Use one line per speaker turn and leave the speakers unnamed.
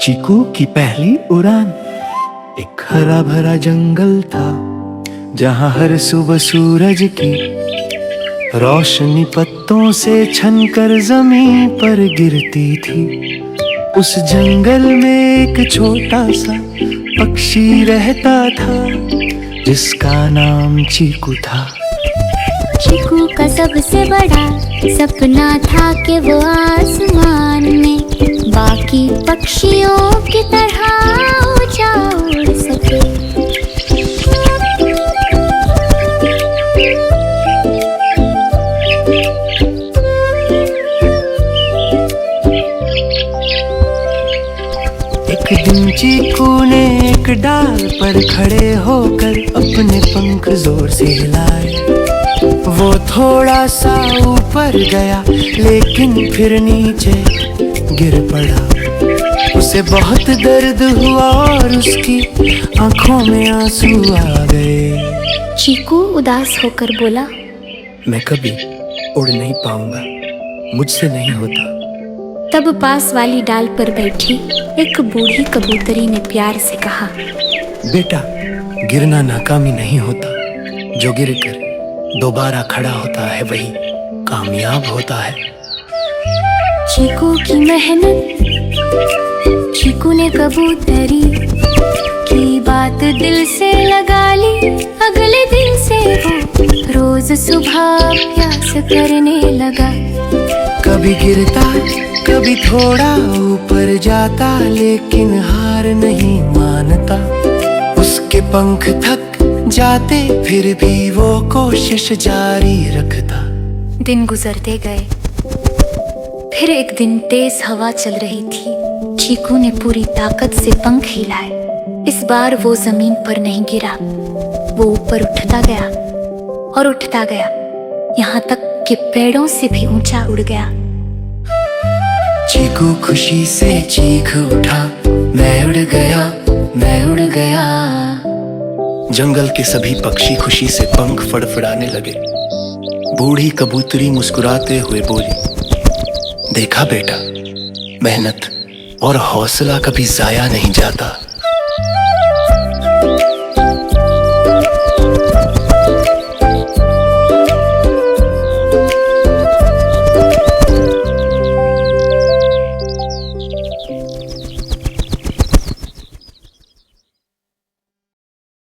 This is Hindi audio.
चीकू की पहली उड़ान। एक हरा भरा जंगल था जहाँ हर सुबह सूरज की रोशनी पत्तों से छनकर जमीन पर गिरती थी। उस जंगल में एक छोटा सा पक्षी रहता था जिसका नाम चीकू था।
चीकू का सबसे बड़ा सपना था कि वो आसमान में बाकी पक्षियों की तरह ऊंचा उड़ सके।
एक दिन चीकू ने एक डाल पर खड़े होकर अपने पंख जोर से हिलाए। वो थोड़ा सा ऊपर गया लेकिन फिर नीचे गिर पड़ा। उसे बहुत दर्द हुआ और उसकी आंखों में आंसू आ गए।
चीकू उदास होकर बोला,
मैं कभी उड़ नहीं पाऊंगा, मुझसे नहीं होता।
तब पास वाली डाल पर बैठी एक बूढ़ी कबूतरी ने प्यार से कहा,
बेटा, गिरना नाकामी नहीं होता, जो गिर कर दोबारा खड़ा होता है वही कामयाब होता है।
चीकू की मेहनत, चीकू ने कबूतरी की बात दिल से लगा ली। अगले दिन से वो रोज सुबह अभ्यास करने लगा।
कभी गिरता, कभी थोड़ा ऊपर जाता, लेकिन हार नहीं मानता। उसके पंख थक जाते फिर भी वो कोशिश जारी रखता।
दिन गुजरते गए। फिर एक दिन तेज हवा चल रही थी। चीकू ने पूरी ताकत से पंख हिलाए। इस बार वो जमीन पर नहीं गिरा, वो ऊपर उठता गया और उठता गया, यहाँ तक कि पेड़ों से भी ऊंचा उड़ गया।
चीकू खुशी से चीख उठा, मैं उड़ गया, मैं उड़ गया। जंगल के सभी पक्षी खुशी से पंख फड़फड़ाने लगे। बूढ़ी कबूतरी मुस्कुराते हुए बोली, देखा बेटा, मेहनत और हौसला कभी जाया नहीं जाता।